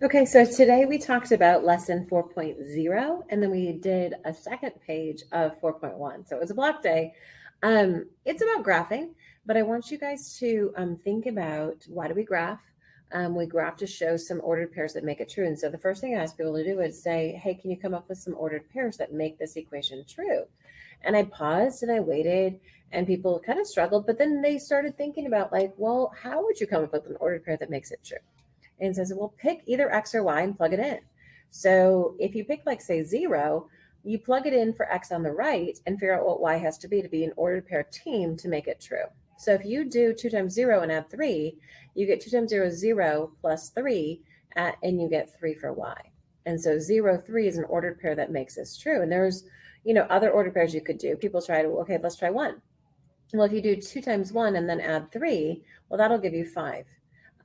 Okay, so today we talked about lesson 4.0, and then we did a second page of 4.1. So it was a block day. It's about graphing, but I want you guys to think about, why do we graph? We graph to show some ordered pairs that make it true. And so the first thing I ask people to do is say, hey, can you come up with some ordered pairs that make this equation true? And I paused and I waited, and people kind of struggled, but then they started thinking about, like, well, how would you come up with an ordered pair that makes it true? And says, well, pick either X or Y and plug it in. So if you pick, like, say, 0, you plug it in for X on the right and figure out what Y has to be an ordered pair team to make it true. So if you do 2 times 0 and add 3, you get 2 times 0 is 0 plus 3, and you get 3 for Y. And so 0, 3 is an ordered pair that makes this true. And there's, other ordered pairs you could do. People try to, okay, let's try 1. Well, if you do 2 times 1 and then add 3, well, that'll give you 5.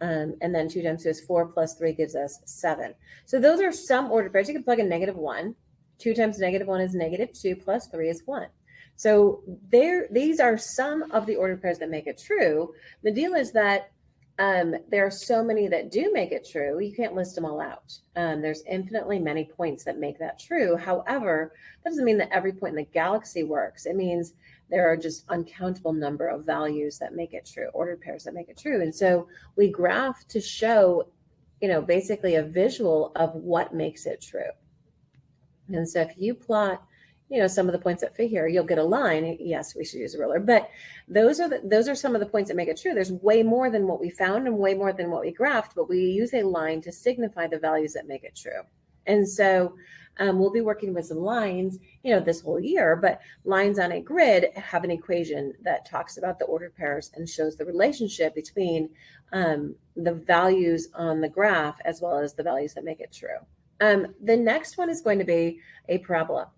And then 2 times 2 is 4 plus 3 gives us 7. So those are some ordered pairs. You can plug in -1. 2 times -1 is -2 plus 3 is 1. So these are some of the ordered pairs that make it true. The deal is that there are so many that do make it true, you can't list them all out. There's infinitely many points that make that true. However, that doesn't mean that every point in the galaxy works. It means there are just uncountable number of values that make it true, ordered pairs that make it true. And so we graph to show, basically a visual of what makes it true. And so if you plot, some of the points that fit here, you'll get a line. Yes, we should use a ruler, but those are some of the points that make it true. There's way more than what we found and way more than what we graphed, but we use a line to signify the values that make it true. And so we'll be working with some lines, this whole year, but lines on a grid have an equation that talks about the ordered pairs and shows the relationship between the values on the graph as well as the values that make it true. The next one is going to be a parabola.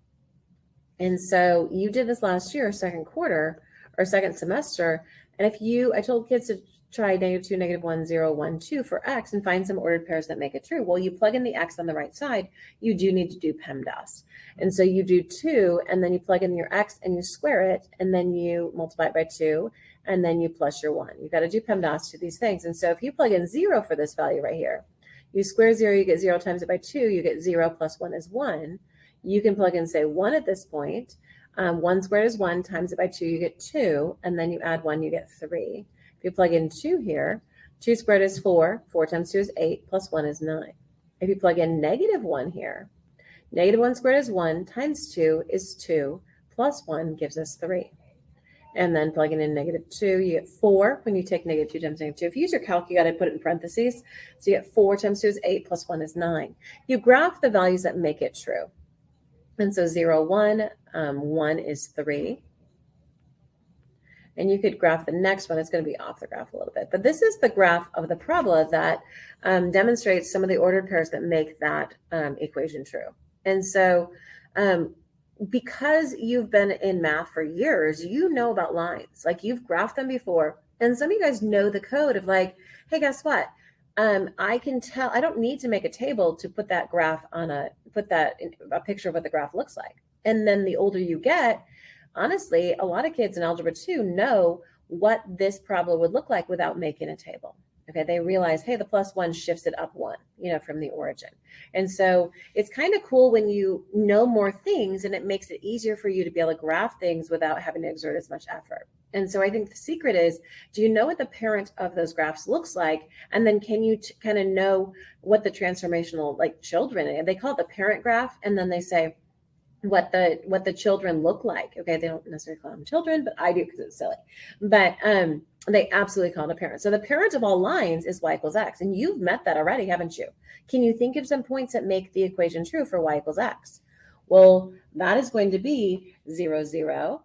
And so you did this last year, second quarter or second semester. And I told kids to try -2, -1, 0, 1, 2 for X and find some ordered pairs that make it true. Well, you plug in the X on the right side, you do need to do PEMDAS. And so you do 2, and then you plug in your X and you square it, and then you multiply it by 2, and then you plus your 1. You've got to do PEMDAS to these things. And so if you plug in 0 for this value right here, you square 0, you get 0 times it by 2, you get 0 plus 1 is 1. You can plug in, say, 1 at this point. 1 squared is 1, times it by 2, you get 2, and then you add 1, you get 3. If you plug in 2 here, 2 squared is 4, 4 times 2 is 8, plus 1 is 9. If you plug in -1 here, -1 squared is 1, times 2 is 2, plus 1 gives us 3. And then plugging in -2, you get 4 when you take -2 times -2. If you use your calc, you got to put it in parentheses. So you get 4 times 2 is 8, plus 1 is 9. You graph the values that make it true. And so 0, 1, 1 is 3. And you could graph the next one. It's going to be off the graph a little bit. But this is the graph of the parabola that demonstrates some of the ordered pairs that make that equation true. And so because you've been in math for years, you know about lines. Like, you've graphed them before. And some of you guys know the code of, like, hey, guess what? I can tell, I don't need to make a table to put that graph on put that in a picture of what the graph looks like. And then the older you get, honestly, a lot of kids in Algebra 2 know what this problem would look like without making a table. Okay, they realize, hey, the +1 shifts it up 1, from the origin. And so it's kind of cool when you know more things, and it makes it easier for you to be able to graph things without having to exert as much effort. And so I think the secret is, do you know what the parent of those graphs looks like? And then can you kind of know what the transformational, like, children, they call it the parent graph, and then they say what the children look like. Okay, they don't necessarily call them children, but I do because it's silly. But they absolutely call it a parent. So the parent of all lines is y equals x, and you've met that already, haven't you? Can you think of some points that make the equation true for y equals x? Well, that is going to be 0, 0,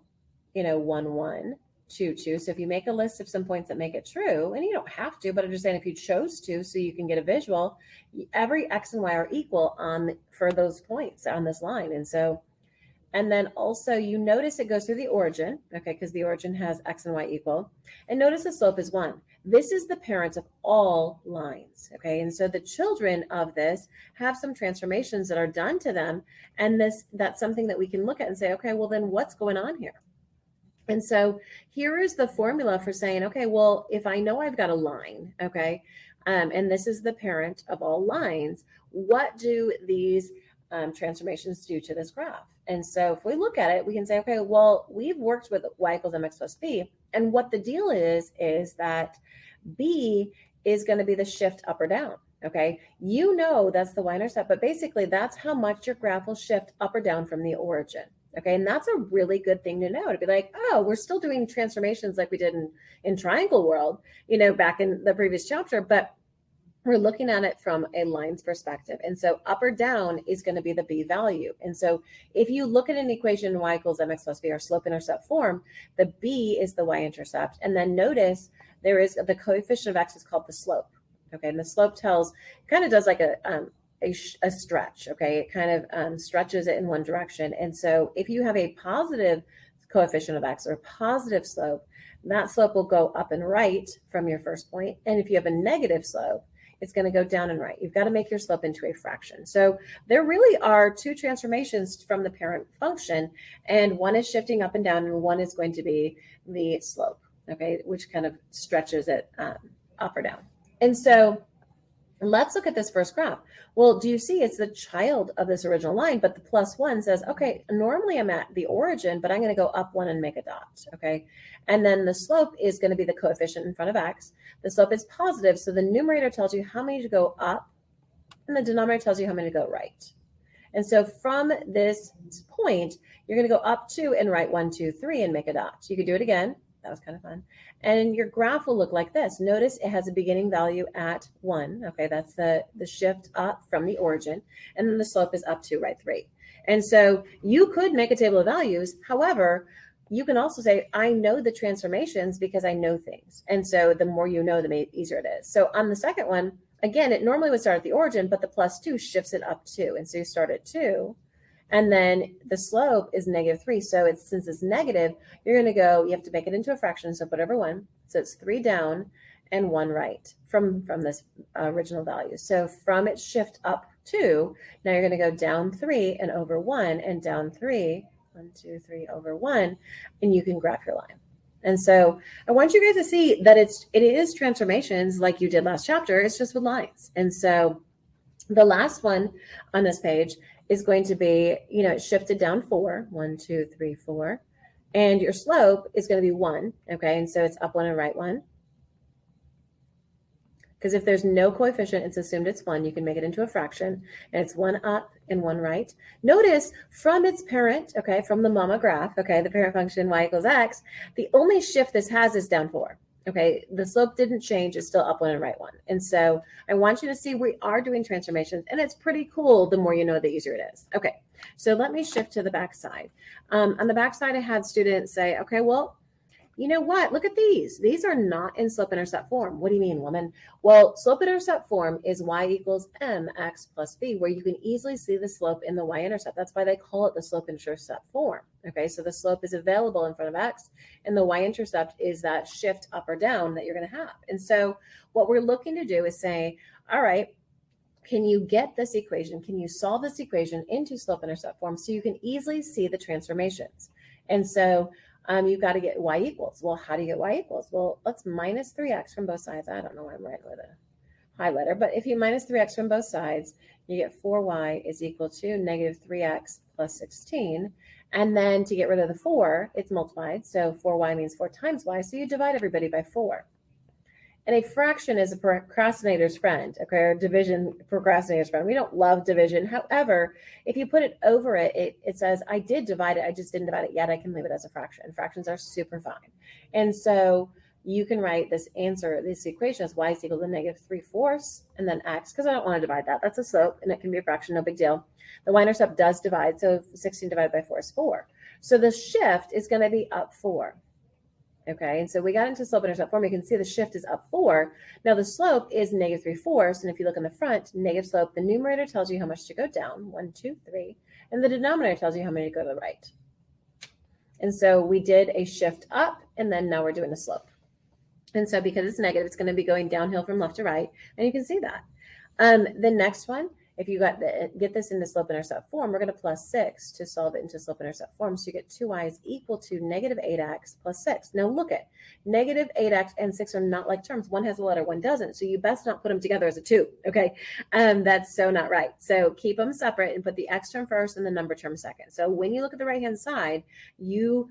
1, 1, 2, 2. So if you make a list of some points that make it true, and you don't have to, but I'm just saying if you chose to, so you can get a visual, every x and y are equal for those points on this line. And so, and then also you notice it goes through the origin, okay, because the origin has x and y equal. And notice the slope is 1. This is the parent of all lines, okay? And so the children of this have some transformations that are done to them, and that's something that we can look at and say, okay, well, then what's going on here? And so here is the formula for saying, okay, well, if I know I've got a line, okay, and this is the parent of all lines. What do these transformations do to this graph? And so if we look at it, we can say, okay, well, we've worked with y equals mx plus b. And what the deal is that b is going to be the shift up or down. Okay, you know that's the y-intercept, but basically that's how much your graph will shift up or down from the origin. Okay, and that's a really good thing to know, to be like, oh, we're still doing transformations like we did in triangle world, back in the previous chapter, but we're looking at it from a lines perspective. And so up or down is going to be the b value. And so if you look at an equation y equals mx plus b, or slope-intercept form, the b is the y-intercept. And then notice there is the coefficient of x is called the slope. Okay, and the slope kind of does like a stretch. Okay, it kind of stretches it in one direction. And so if you have a positive coefficient of x or a positive slope, that slope will go up and right from your first point. And if you have a negative slope, it's going to go down and right. You've got to make your slope into a fraction. So there really are two transformations from the parent function, and one is shifting up and down, and one is going to be the slope, okay, which kind of stretches it up or down. And so let's look at this first graph. Well, do you see it's the child of this original line, but the +1 says, okay, normally I'm at the origin, but I'm going to go up one and make a dot, okay? And then the slope is going to be the coefficient in front of x. The slope is positive, so the numerator tells you how many to go up, and the denominator tells you how many to go right. And so from this point, you're going to go up 2 and right 1, 2, 3 and make a dot. You could do it again. That was kind of fun. And your graph will look like this. Notice it has a beginning value at 1. Okay, that's the shift up from the origin. And then the slope is up 2, right 3. And so you could make a table of values. However, you can also say, I know the transformations because I know things. And so the more you know, the easier it is. So on the second one, again, it normally would start at the origin, but the +2 shifts it up 2. And so you start at 2. And then the slope is -3. So since it's negative, you're going to go, you have to make it into a fraction. So put over 1. So it's 3 down and 1 right from this original value. So from its shift up 2, now you're going to go down 3 and over 1 and down 3, 1, 2, 3 over 1, and you can graph your line. And so I want you guys to see that it is transformations like you did last chapter. It's just with lines. And so the last one on this page is going to be, it's shifted down 4, 1, 2, 3, 4. And your slope is going to be 1. Okay. And so it's up 1 and right 1. Because if there's no coefficient, it's assumed it's 1. You can make it into a fraction, and it's 1 up and 1 right. Notice from its parent, okay, from the mama graph, okay, the parent function y equals x, the only shift this has is down 4. Okay, the slope didn't change. It's still up 1 and right 1. And so I want you to see we are doing transformations, and it's pretty cool. The more you know, the easier it is. Okay, so let me shift to the back side. On the back side, I had students say, okay, well, you know what? Look at these. These are not in slope-intercept form. What do you mean, woman? Well, slope-intercept form is y equals mx plus b, where you can easily see the slope in the y-intercept. That's why they call it the slope-intercept form. Okay, so the slope is available in front of x, and the y-intercept is that shift up or down that you're going to have. And so what we're looking to do is say, all right, can you get this equation? Can you solve this equation into slope-intercept form so you can easily see the transformations? And so you've got to get y equals. Well, how do you get y equals? Well, let's minus 3x from both sides. I don't know why I'm writing with a highlighter, but if you minus 3x from both sides, you get 4y is equal to -3x plus 16. And then to get rid of the 4, it's multiplied. So 4y means 4 times y. So you divide everybody by 4. And a fraction is a procrastinator's friend, okay, or division procrastinator's friend. We don't love division. However, if you put it over it, it says, I did divide it. I just didn't divide it yet. I can leave it as a fraction. Fractions are super fine. And so you can write this answer, this equation as y is equal to -3/4 and then x, because I don't want to divide that. That's a slope, and it can be a fraction, no big deal. The y-intercept does divide, so 16 divided by 4 is 4. So the shift is going to be up 4. Okay, and so we got into slope-intercept form. You can see the shift is up 4. Now the slope is -3/4, and if you look in the front, negative slope, the numerator tells you how much to go down, 1, 2, 3, and the denominator tells you how many to go to the right. And so we did a shift up, and then now we're doing a slope. And so because it's negative, it's going to be going downhill from left to right, and you can see that. The next one if you get this into slope-intercept form, we're going to plus 6 to solve it into slope-intercept form. So you get 2y is equal to negative 8x plus 6. Now look at negative 8x and 6 are not like terms. One has a letter, one doesn't. So you best not put them together as a 2. Okay, that's so not right. So keep them separate and put the x term first and the number term second. So when you look at the right-hand side, you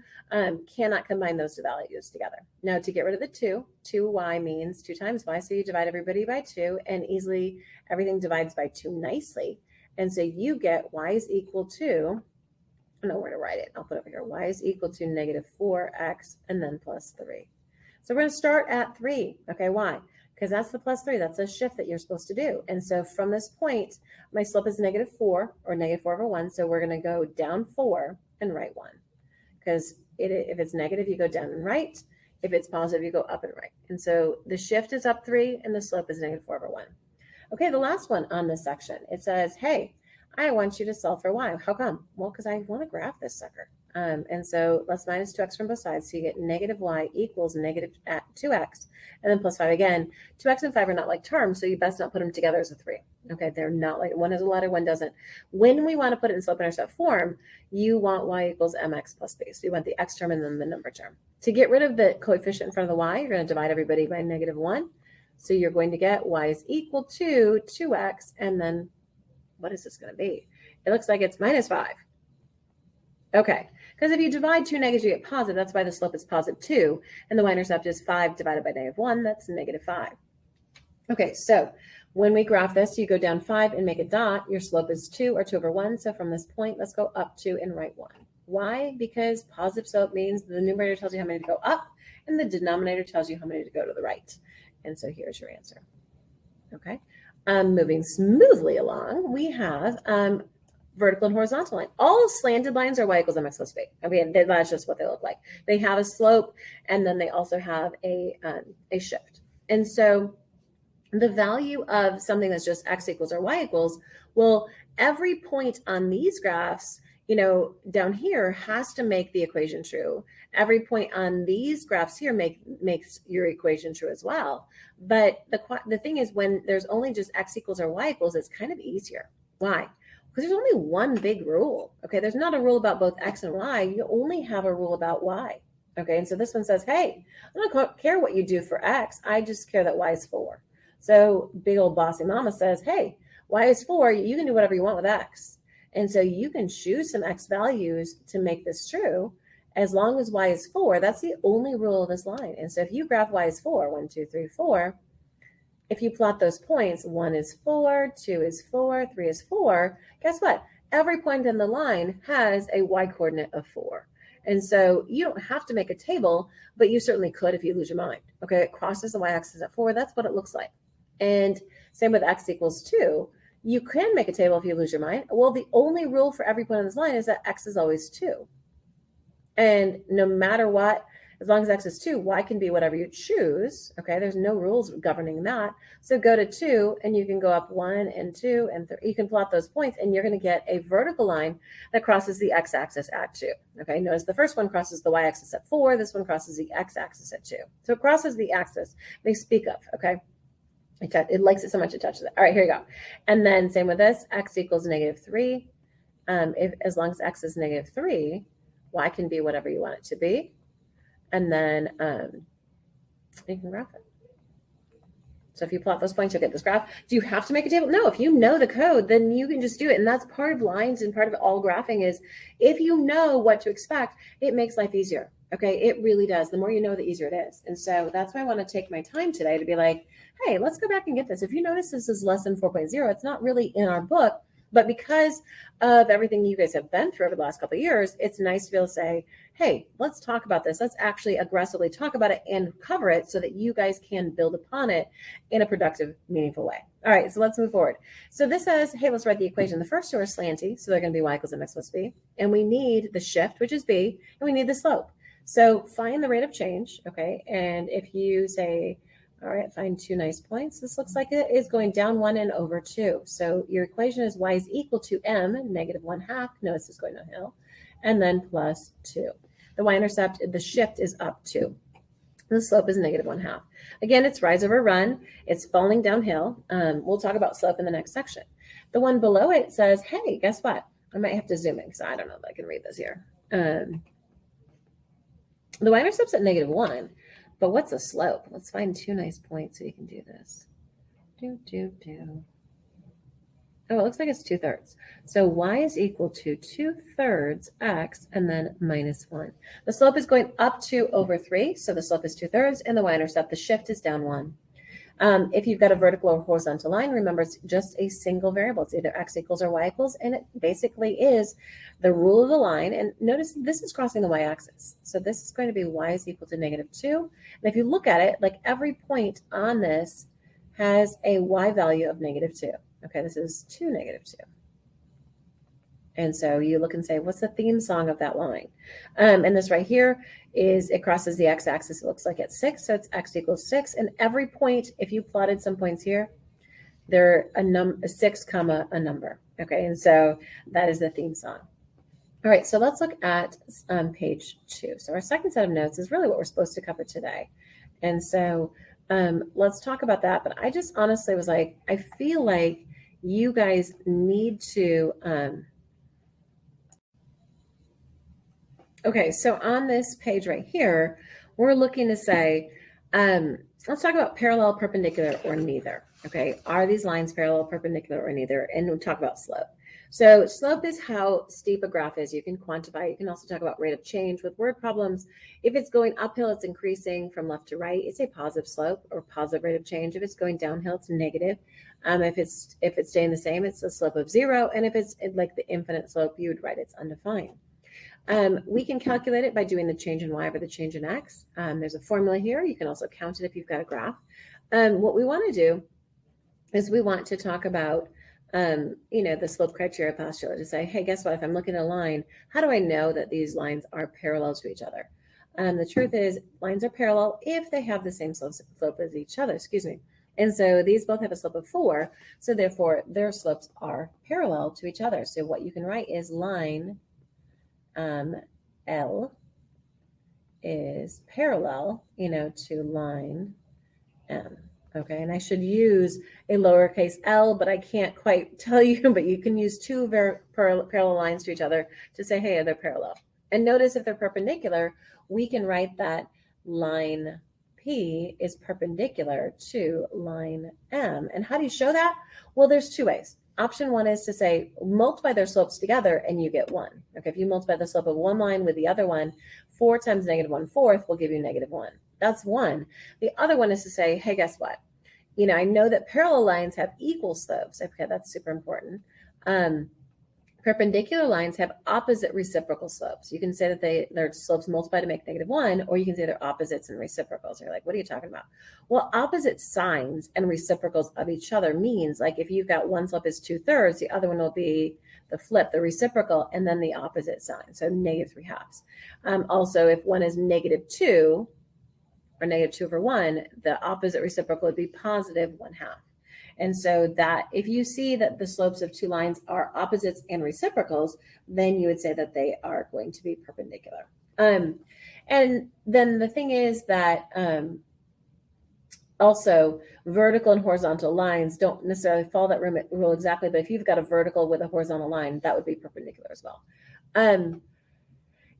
cannot combine those two values together. Now to get rid of the 2, 2y means 2 times y. So you divide everybody by 2 and easily everything divides by 2 nicely. And so you get y is equal to, I don't know where to write it. I'll put it over here. Y is equal to negative 4x and then plus 3. So we're going to start at 3. Okay, why? Because that's the plus 3. That's a shift that you're supposed to do. And so from this point, my slope is negative 4 or negative 4 over 1. So we're going to go down 4 and right 1. Because if it's negative, you go down and right. If it's positive, you go up and right. And so the shift is up 3 and the slope is negative 4 over 1. Okay, the last one on this section, it says, hey, I want you to solve for y. How come? Well, because I want to graph this sucker. And so let's minus 2x from both sides. So you get negative y equals negative 2x and then plus 5 again. 2x and 5 are not like terms, so you best not put them together as a 3. Okay, they're not like, one has a letter, one doesn't. When we want to put it in slope-intercept form, you want y equals mx plus b. So you want the x term and then the number term. To get rid of the coefficient in front of the y, you're going to divide everybody by negative 1. So you're going to get y is equal to 2x, and then what is this going to be? It looks like it's minus 5. Okay, because if you divide 2 negatives, you get positive. That's why the slope is positive 2, and the y-intercept is 5 divided by negative 1. That's negative 5. Okay, so when we graph this, you go down 5 and make a dot. Your slope is 2 or 2 over 1. So from this point, let's go up 2 and right 1. Why? Because positive slope means the numerator tells you how many to go up, and the denominator tells you how many to go to the right. And so here's your answer. Okay, moving smoothly along, we have vertical and horizontal line. All slanted lines are y equals mx plus b. I mean, that's just what they look like. They have a slope, and then they also have a shift. And so the value of something that's just x equals or y equals, well, every point on these graphs, you know, down here has to make the equation true. Every point on these graphs here makes your equation true as well. But the thing is, when there's only just x equals or y equals, it's kind of easier. Why? Because there's only one big rule. Okay, there's not a rule about both x and y. You only have a rule about y. Okay, and so this one says, hey, I don't care what you do for x. I just care that y is 4. So big old bossy mama says, hey, y is 4. You can do whatever you want with x. And so you can choose some x values to make this true as long as y is 4. That's the only rule of this line. And so if you graph y is 4, 1, 2, 3, 4, if you plot those points, 1 is 4, 2 is 4, 3 is 4, guess what? Every point in the line has a y coordinate of 4. And so you don't have to make a table, but you certainly could if you lose your mind. Okay, it crosses the y-axis at 4. That's what it looks like. And same with x equals 2. You can make a table if you lose your mind. Well, the only rule for every point on this line is that x is always 2. And no matter what, as long as x is 2, y can be whatever you choose. Okay, there's no rules governing that. So go to 2, and you can go up 1 and 2 and 3. You can plot those points, and you're going to get a vertical line that crosses the x-axis at 2. Okay, notice the first one crosses the y-axis at 4. This one crosses the x-axis at 2. So it crosses the axis they speak of. Okay. It likes it so much it touches it. All right, here you go. And then same with this, x equals negative 3. As long as x is negative 3, y can be whatever you want it to be. And then you can graph it. So if you plot those points, you'll get this graph. Do you have to make a table? No, if you know the code, then you can just do it. And that's part of lines and part of all graphing is if you know what to expect, it makes life easier. Okay, it really does. The more you know, the easier it is. And so that's why I want to take my time today to be like, hey, let's go back and get this. If you notice this is lesson 4.0, it's not really in our book, but because of everything you guys have been through over the last couple of years, it's nice to be able to say, hey, let's talk about this. Let's actually aggressively talk about it and cover it so that you guys can build upon it in a productive, meaningful way. All right, so let's move forward. So this says, hey, let's write the equation. The first two are slanty, so they're going to be y equals mx plus b. And we need the shift, which is b, and we need the slope. So find the rate of change, okay? And if you say, all right, find 2 nice points, this looks like it is going down 1 and over 2. So your equation is y is equal to m, negative 1/2. Notice it's going downhill. And then plus 2. The y-intercept, the shift is up 2. The slope is negative 1/2. Again, it's rise over run. It's falling downhill. We'll talk about slope in the next section. The one below it says, hey, guess what? I might have to zoom in because I don't know if I can read this here. The y-intercept's at -1, but what's a slope? Let's find two nice points so you can do this. Oh, it looks like it's 2/3. So y is equal to 2/3 x and then -1. The slope is going up 2 over 3, so the slope is 2/3, and the y-intercept, the shift is down 1. If you've got a vertical or horizontal line, remember it's just a single variable. It's either x equals or y equals, and it basically is the rule of the line. And notice this is crossing the y-axis. So this is going to be y is equal to -2. And if you look at it, like every point on this has a y value of -2. Okay, this is 2, -2. And so you look and say, what's the theme song of that line? And this right here is, it crosses the x-axis. It looks like it's 6, so it's x equals 6. And every point, if you plotted some points here, they're a 6 comma a number. Okay, and so that is the theme song. All right, so let's look at page 2. So our second set of notes is really what we're supposed to cover today. And so let's talk about that. But I just honestly was like, I feel like you guys need to, okay, so on this page right here, we're looking to say, let's talk about parallel, perpendicular, or neither. Okay, are these lines parallel, perpendicular, or neither? And we'll talk about slope. So slope is how steep a graph is. You can quantify. You can also talk about rate of change with word problems. If it's going uphill, it's increasing from left to right. It's a positive slope or positive rate of change. If it's going downhill, it's negative. If it's staying the same, it's a slope of 0. And if it's like the infinite slope, you would write it's undefined. We can calculate it by doing the change in y over the change in x. There's a formula here. You can also count it if you've got a graph. What we want to do is we want to talk about the slope criteria postulate to say, hey, guess what? If I'm looking at a line, how do I know that these lines are parallel to each other? The truth is lines are parallel if they have the same slope as each other, And so these both have a slope of 4. So therefore their slopes are parallel to each other. So what you can write is line L is parallel, to line M. Okay, and I should use a lowercase l, but I can't quite tell you, but you can use two parallel lines to each other to say, hey, they're parallel. And notice if they're perpendicular, we can write that line P is perpendicular to line M. And how do you show that? Well, there's 2 ways. Option 1 is to say, multiply their slopes together and you get 1. Okay, if you multiply the slope of one line with the other one, 4 times -1/4 will give you -1. That's one. The other one is to say, hey, guess what? I know that parallel lines have equal slopes. Okay, that's super important. Perpendicular lines have opposite reciprocal slopes. You can say that their slopes multiply to make -1, or you can say they're opposites and reciprocals. You're like, what are you talking about? Well, opposite signs and reciprocals of each other means, like, if you've got one slope is 2/3, the other one will be the flip, the reciprocal, and then the opposite sign. So -3/2. Also, if one is -2 or -2 over 1, the opposite reciprocal would be +1/2. And so that if you see that the slopes of 2 lines are opposites and reciprocals, then you would say that they are going to be perpendicular. And then the thing is that also vertical and horizontal lines don't necessarily follow that rule exactly, but if you've got a vertical with a horizontal line, that would be perpendicular as well.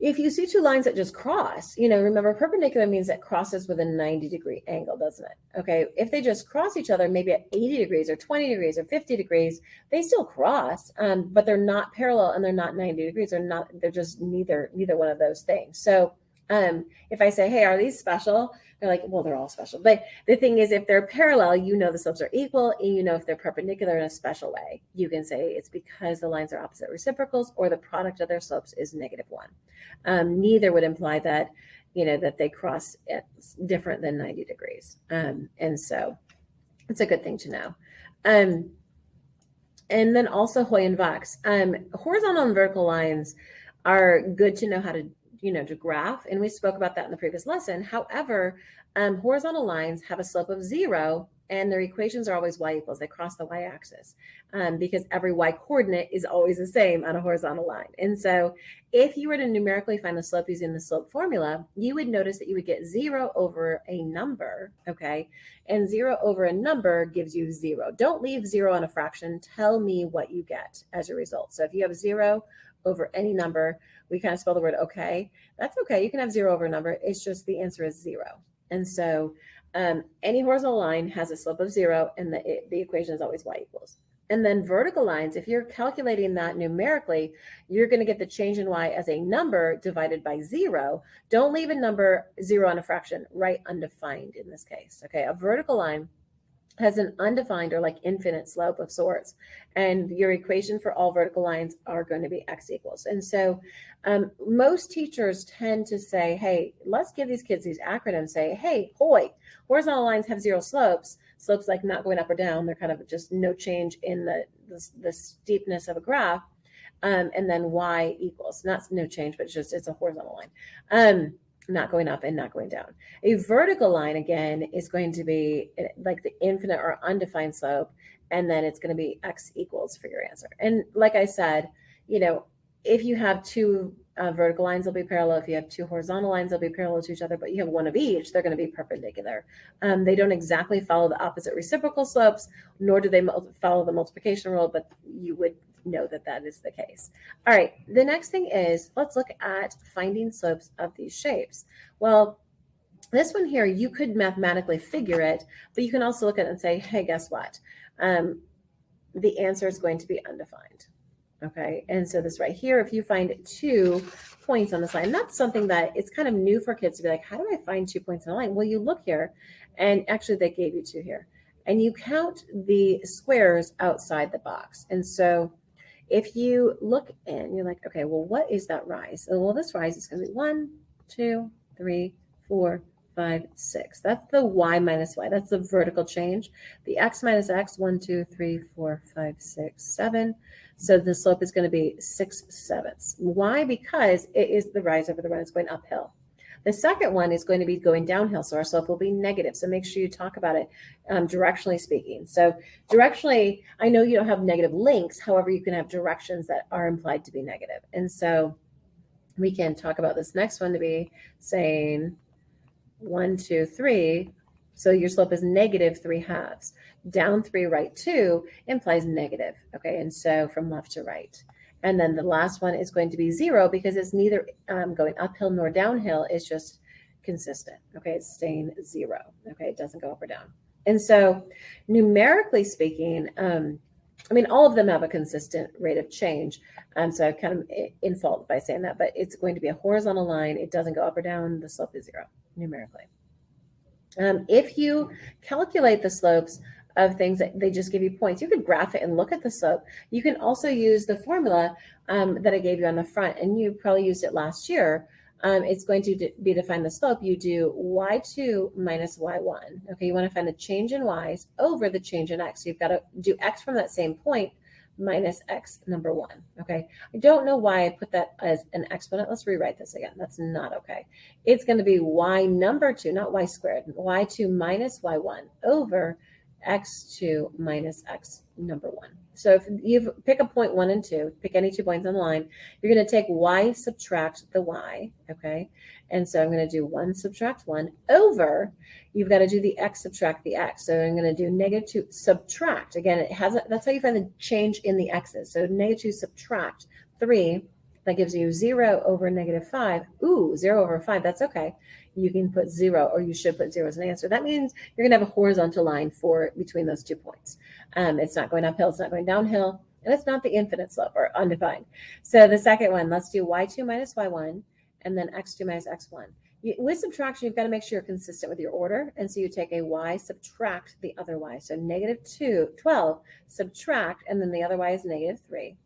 If you see 2 lines that just cross, remember perpendicular means that crosses with a 90-degree angle, doesn't it? Okay, if they just cross each other, maybe at 80 degrees or 20 degrees or 50 degrees, they still cross, but they're not parallel and they're not 90 degrees. They're just neither one of those things. So if I say, hey, are these special? They're like, well, they're all special. But the thing is, if they're parallel, the slopes are equal, and if they're perpendicular in a special way, you can say it's because the lines are opposite reciprocals or the product of their slopes is -1. Neither would imply that, that they cross different than 90 degrees. And so it's a good thing to know. And then also Hoy and Vox. Horizontal and vertical lines are good to know how to graph. And we spoke about that in the previous lesson. However, horizontal lines have a slope of 0 and their equations are always y equals. They cross the y-axis because every y coordinate is always the same on a horizontal line. And so if you were to numerically find the slope using the slope formula, you would notice that you would get 0 over a number, okay? And 0 over a number gives you 0. Don't leave 0 on a fraction. Tell me what you get as a result. So if you have 0 over any number, we kind of spell the word okay. That's okay. You can have 0 over a number. It's just the answer is 0. And so any horizontal line has a slope of 0, and the equation is always y equals. And then vertical lines, if you're calculating that numerically, you're going to get the change in y as a number divided by 0. Don't leave a number 0 on a fraction. Write undefined in this case. Okay, a vertical line has an undefined or like infinite slope of sorts, and your equation for all vertical lines are going to be x equals. And so most teachers tend to say, hey, let's give these kids these acronyms. Say, hey, hoi, horizontal lines have 0 slopes. Slopes like not going up or down. They're kind of just no change in the steepness of a graph. And then y equals, not no change, but it's a horizontal line. Not going up and not going down. A vertical line, again, is going to be like the infinite or undefined slope, and then it's going to be x equals for your answer. And like I said, if you have two vertical lines, they'll be parallel. If you have two horizontal lines, they'll be parallel to each other, but you have one of each, they're going to be perpendicular. They don't exactly follow the opposite reciprocal slopes, nor do they follow the multiplication rule, but you would know that that is the case. All right, the next thing is, let's look at finding slopes of these shapes. Well, this one here, you could mathematically figure it, but you can also look at it and say, hey, guess what? The answer is going to be undefined. Okay, and so this right here, if you find 2 points on this line, that's something that it's kind of new for kids to be like, how do I find 2 points on a line? Well, you look here, and actually they gave you 2 here, and you count the squares outside the box. And so if you look in, you're like, okay, well, what is that rise? So, well, this rise is going to be 1, 2, 3, 4, 5, 6. That's the y minus y. That's the vertical change. The x minus x, 1, 2, 3, 4, 5, 6, 7. So the slope is going to be 6/7. Why? Because it is the rise over the run. It's going uphill. The second one is going to be going downhill, so our slope will be negative. So make sure you talk about it directionally speaking. So directionally, I know you don't have negative links. However, you can have directions that are implied to be negative. And so we can talk about this next one to be saying 1, 2, 3. So your slope is negative 3/2. Down 3, right 2 implies negative. Okay, and so from left to right. And then the last one is going to be 0 because it's neither going uphill nor downhill. It's just consistent. Okay, it's staying 0. Okay, it doesn't go up or down. And so numerically speaking, all of them have a consistent rate of change. So I'm kind of in fault by saying that, but it's going to be a horizontal line. It doesn't go up or down. The slope is 0 numerically. If you calculate the slopes of things that they just give you points, you could graph it and look at the slope. You can also use the formula that I gave you on the front, and you probably used it last year. It's going to be to find the slope. You do y2 minus y1. Okay, you want to find the change in y's over the change in x. So you've got to do x from that same point minus x number 1. Okay, I don't know why I put that as an exponent. Let's rewrite this again. That's not okay. It's going to be y number 2, not y squared, y2 minus y1 over x2 minus x number 1. So if you pick a point 1 and 2, pick any 2 points on the line, you're going to take y, subtract the y, okay? And so I'm going to do 1 subtract 1 over, you've got to do the x subtract the x. So I'm going to do negative 2 subtract. Again, that's how you find the change in the x's. So negative 2 subtract 3, that gives you 0 over negative 5. Ooh, 0 over 5, that's okay. You can put 0, or you should put 0 as an answer. That means you're going to have a horizontal line between those 2 points. It's not going uphill, it's not going downhill, and it's not the infinite slope or undefined. So the second one, let's do y2 minus y1, and then x2 minus x1. With subtraction, you've got to make sure you're consistent with your order, and so you take a y, subtract the other y. So negative 12, subtract, and then the other y is negative 3.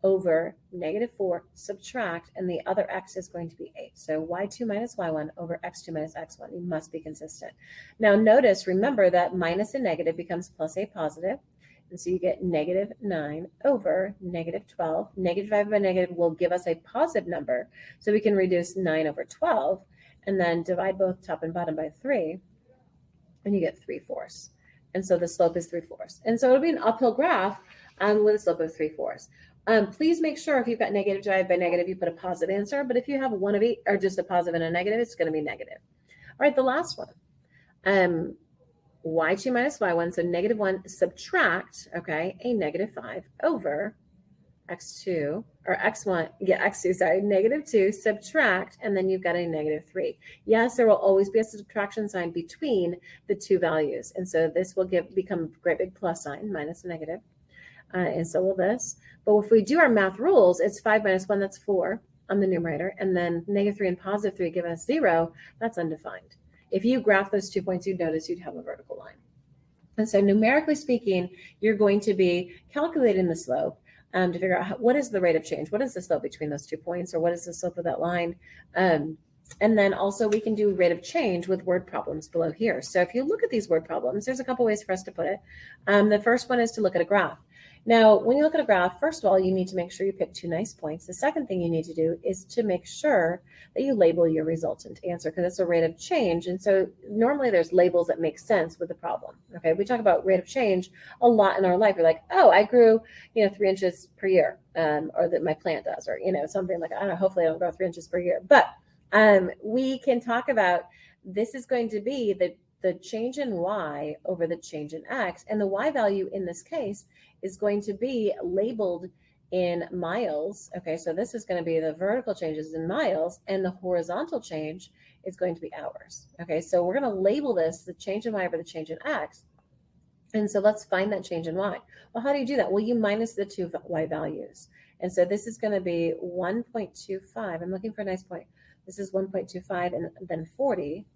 Over negative 4, subtract, and the other x is going to be 8. So y2 minus y1 over x2 minus x1. You must be consistent. Now notice, remember that minus a negative becomes plus a positive. And so you get negative 9 over negative 12. Negative divided by negative will give us a positive number. So we can reduce 9 over 12 and then divide both top and bottom by 3. And you get 3/4. And so the slope is 3/4. And so it'll be an uphill graph with a slope of 3/4. Please make sure if you've got negative divided by negative, you put a positive answer. But if you have one of each, or just a positive and a negative, it's going to be negative. All right, the last one. Y2 minus Y1, so -1, subtract, okay, a -5 over x2, or x1, yeah, x2, sorry, -2, subtract, and then you've got a -3. Yes, there will always be a subtraction sign between the two values. And so this will become a great big plus sign, minus a negative. And so will this. But if we do our math rules, it's 5 minus 1, that's 4 on the numerator. And then -3 and +3 give us 0, that's undefined. If you graph those 2 points, you'd notice you'd have a vertical line. And so numerically speaking, you're going to be calculating the slope to figure out what is the rate of change, what is the slope between those 2 points, or what is the slope of that line. And then also we can do rate of change with word problems below here. So if you look at these word problems, there's a couple ways for us to put it. The first one is to look at a graph. Now, when you look at a graph, first of all, you need to make sure you pick 2 nice points. The second thing you need to do is to make sure that you label your resultant answer, because it's a rate of change. And so normally there's labels that make sense with the problem. Okay, we talk about rate of change a lot in our life. We're like, oh, I grew, 3 inches per year, or that my plant does, or, something like, I don't know, hopefully I don't grow 3 inches per year. But we can talk about this is going to be the change in y over the change in x, and the y value in this case is going to be labeled in miles. Okay, so this is going to be the vertical changes in miles, and the horizontal change is going to be hours. Okay, so we're going to label this the change in y over the change in x. And so let's find that change in y. Well, how do you do that? Well, you minus the 2 y values. And so this is going to be 1.25. I'm looking for a nice point. This is 1.25, and then 40.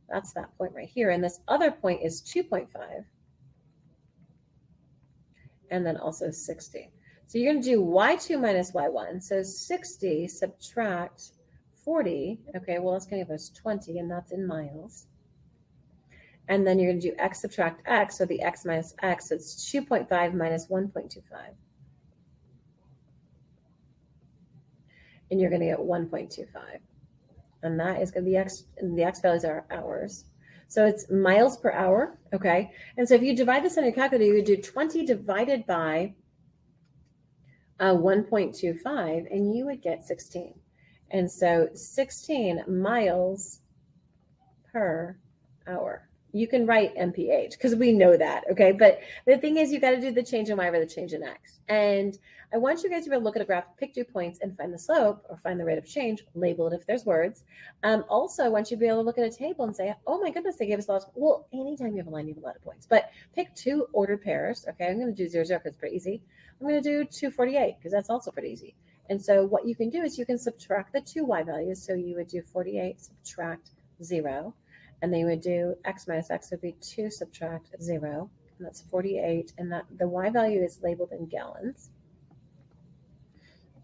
That's that point right here. And this other point is 2.5. And then also 60. So you're going to do y2 minus y1. So 60 subtract 40. Okay, well, that's going to give us 20, and that's in miles. And then you're going to do x subtract x. So the x minus x, so it's 2.5 minus 1.25. And you're going to get 1.25. And that is going to be x, and the x values are hours. So it's miles per hour, okay? And so if you divide this on your calculator, you would do 20 divided by 1.25, and you would get 16. And so 16 miles per hour. You can write MPH because we know that, okay? But the thing is, you got to do the change in y over the change in x. And I want you guys to be able to look at a graph, pick 2 points, and find the slope or find the rate of change, label it if there's words. Also, I want you to be able to look at a table and say, oh my goodness, they gave us a lot of, well, anytime you have a line, you have a lot of points. But pick 2 ordered pairs, okay? I'm going to do 0, 0 because it's pretty easy. I'm going to do 248 because that's also pretty easy. And so what you can do is you can subtract the 2 y values. So you would do 48, subtract 0. And then you would do x minus x would be 2 subtract 0, and that's 48. And that the y value is labeled in gallons.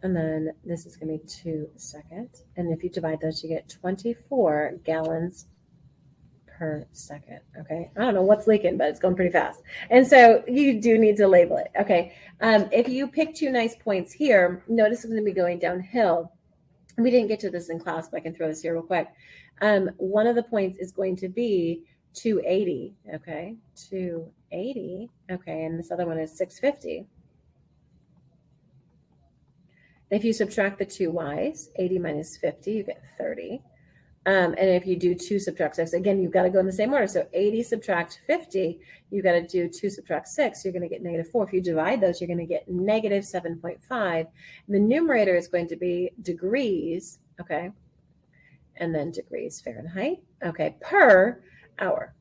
And then this is going to be 2 seconds. And if you divide those, you get 24 gallons per second. Okay, I don't know what's leaking, but it's going pretty fast. And so you do need to label it. Okay, if you pick 2 nice points here, notice it's going to be going downhill. We didn't get to this in class, but I can throw this here real quick. One of the points is going to be 280, okay, 280, okay, and this other one is 650. If you subtract the 2 y's, 80 minus 50, you get 30. And if you do 2 subtract 6, again, you've got to go in the same order. So 80 subtract 50, you've got to do 2 subtract 6, you're going to get -4. If you divide those, you're going to get -7.5. The numerator is going to be degrees, okay, and then degrees Fahrenheit, okay, per hour.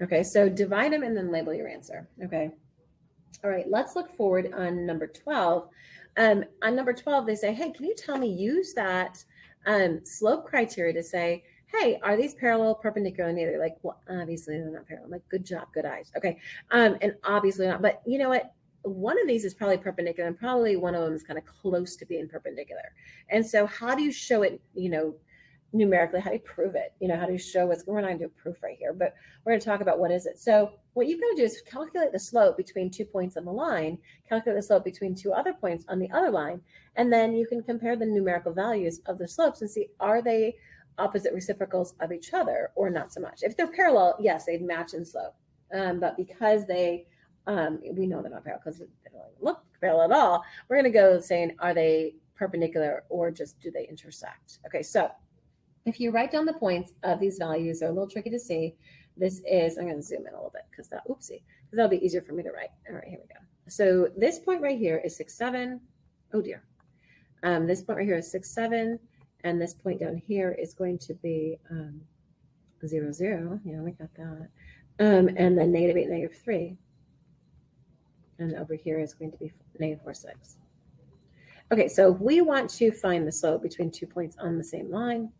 Okay, so divide them and then label your answer, okay. All right, let's look forward on number 12. On number 12, they say, hey, can you tell me, use that slope criteria to say, hey, are these parallel, perpendicular, and neither? Like, well, obviously they're not parallel. Like, good job, good eyes. Okay, and obviously not. But you know what? One of these is probably perpendicular, and probably one of them is kind of close to being perpendicular. And so how do you show it, numerically? How do you prove it? How do you show what's going on? We're not going to do a proof right here, but we're going to talk about what is it. So what you've got to do is calculate the slope between 2 points on the line, calculate the slope between 2 other points on the other line, and then you can compare the numerical values of the slopes and see, are they opposite reciprocals of each other or not so much. If they're parallel, yes, they'd match in slope. But because they, we know they're not parallel because they don't look parallel at all, we're going to go saying, are they perpendicular or just do they intersect? Okay, so if you write down the points of these values, they're a little tricky to see. This is, I'm going to zoom in a little bit because that'll be easier for me to write. All right, here we go. So this point right here is 6, 7. Oh dear. This point right here is 6, 7. And this point down here is going to be 0, 0. Yeah, we got that. And then -8, -3. And over here is going to be -4, 6. Okay, so if we want to find the slope between 2 points on the same line,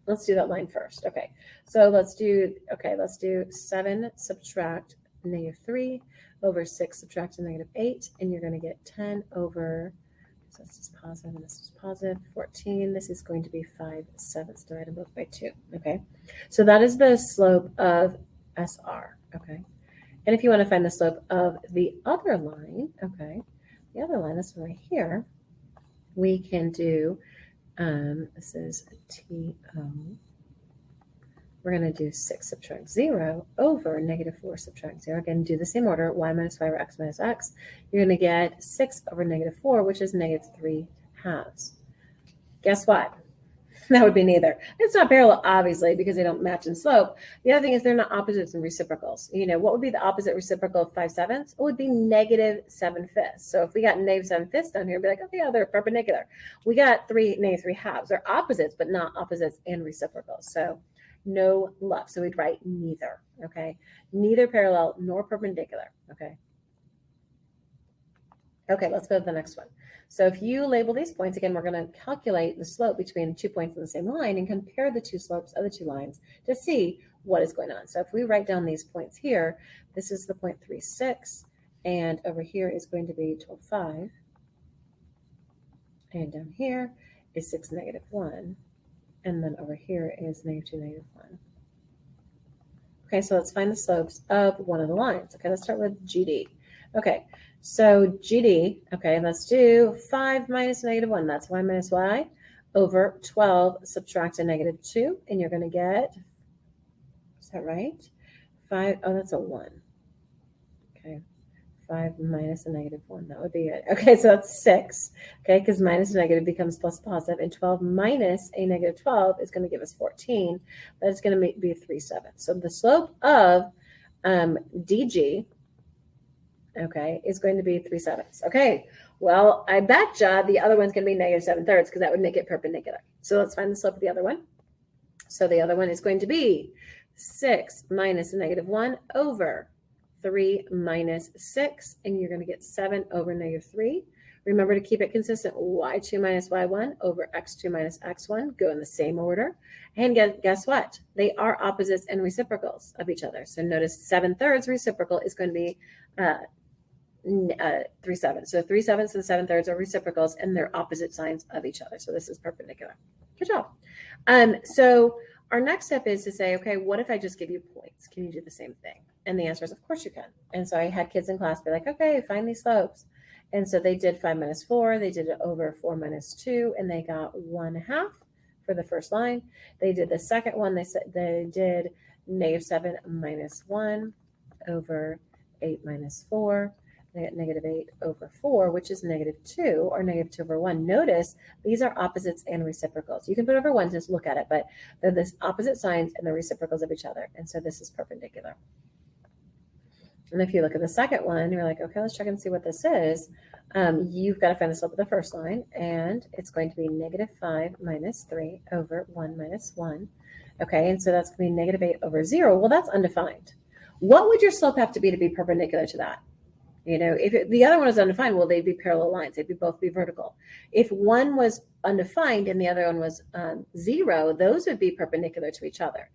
let's do that line first. Okay, so let's do 7 subtract -3 over 6 subtract -8, and you're going to get 10 over, so this is positive and this is positive, 14. This is going to be 5/7 divided both by 2. Okay, so that is the slope of SR. Okay, and if you want to find the slope of the other line, okay, the other line, this one right here, we can do, this is TO. We're going to do 6 subtract 0 over -4 subtract 0. Again, do the same order, y minus y over x minus x. You're going to get 6 over -4, which is -3/2. Guess what? That would be neither. It's not parallel, obviously, because they don't match in slope. The other thing is they're not opposites and reciprocals. You know, what would be the opposite reciprocal of 5/7? It would be -7/5. So if we got -7/5 down here, it'd be like, okay, yeah, they're perpendicular. We got -3/2. They're opposites, but not opposites and reciprocals. So no luck. So we'd write neither. Okay, neither parallel nor perpendicular. Okay. Okay, let's go to the next one. So if you label these points, again, we're going to calculate the slope between 2 points on the same line and compare the two slopes of the two lines to see what is going on. So if we write down these points here, this is the point 3, 6, and over here is going to be 12, 5, and down here is 6, -1, and then over here is -2, -1. Okay, so let's find the slopes of one of the lines. Okay, let's start with GD. Okay, so GD, okay, let's do 5 minus -1. That's y minus y over 12 subtract a -2, and you're going to get, is that right? 5, oh, that's a 1. Okay, 5 minus a -1, that would be it. Okay, so that's 6, okay, because minus a negative becomes plus positive, and 12 minus a -12 is going to give us 14. That is going to be 3/7. So the slope of DG, okay, is going to be 3/7. Okay, well, I betcha the other one's going to be -7/3 because that would make it perpendicular. So let's find the slope of the other one. So the other one is going to be 6 minus a -1 over 3 minus 6, and you're going to get 7 over -3. Remember to keep it consistent. Y2 minus y1 over x2 minus x1. Go in the same order. And guess what? They are opposites and reciprocals of each other. So notice 7/3 reciprocal is going to be 3/7. So 3/7 and 7/3 are reciprocals, and they're opposite signs of each other. So this is perpendicular. Good job. So our next step is to say, okay, what if I just give you points? Can you do the same thing? And the answer is, of course you can. And so I had kids in class be like, okay, find these slopes. And so they did 5 minus 4. They did it over 4 minus 2, and they got 1/2 for the first line. They did the second one. They did -7 minus 1 over 8 minus 4. They got -8 over 4, which is -2, or -2 over 1. Notice these are opposites and reciprocals. You can put over 1 to just look at it, but they're the opposite signs and the reciprocals of each other. And so this is perpendicular. And if you look at the second one, you're like, okay, let's check and see what this is. You've got to find the slope of the first line, and it's going to be -5 minus 3 over 1 minus 1. Okay, and so that's going to be -8 over 0. Well, that's undefined. What would your slope have to be perpendicular to that? You know, if the other one is undefined, well, they'd be parallel lines. They'd both be vertical. If one was undefined and the other one was 0, those would be perpendicular to each other.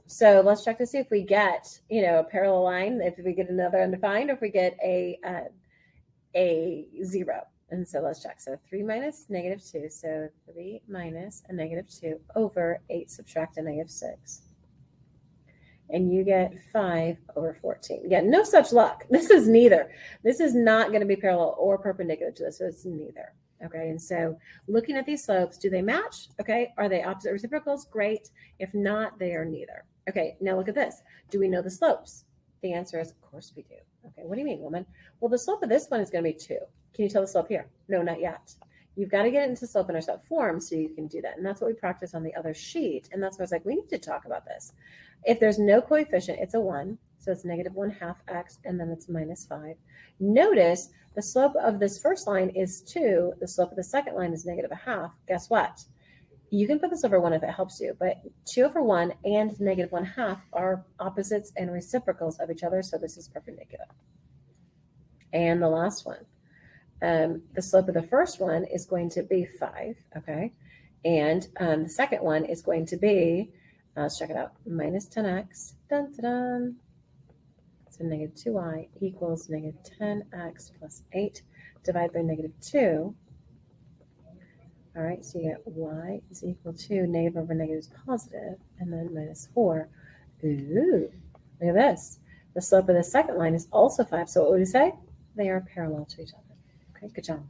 So let's check to see if we get, a parallel line, if we get another undefined, or if we get a 0. And so let's check. So 3 minus -2. So 3 minus a -2 over 8 subtract a -6. And you get 5 over 14. Again, no such luck. This is neither. This is not going to be parallel or perpendicular to this, so it's neither. Okay, and so looking at these slopes, do they match? Okay, are they opposite reciprocals? Great. If not, they are neither. Okay, now look at this. Do we know the slopes? The answer is, of course we do. Okay, what do you mean, woman? Well, the slope of this one is going to be 2. Can you tell the slope here? No, not yet. You've got to get it into slope-intercept form so you can do that. And that's what we practice on the other sheet. And that's why I was like, we need to talk about this. If there's no coefficient, it's a 1. So it's negative 1/2 x, and then it's minus 5. Notice the slope of this first line is 2. The slope of the second line is negative 1/2. Guess what? You can put this over 1 if it helps you, but 2 over 1 and negative 1/2 are opposites and reciprocals of each other, so this is perpendicular. And the last one, the slope of the first one is going to be 5, okay? And the second one is going to be, let's check it out, minus 10x, dun, dun, dun. So negative 2y equals negative 10x plus 8 divided by negative 2. All right, so you get y is equal to negative over negative is positive, and then minus 4. Ooh, look at this. The slope of the second line is also 5. So what would we say? They are parallel to each other. Okay, good job.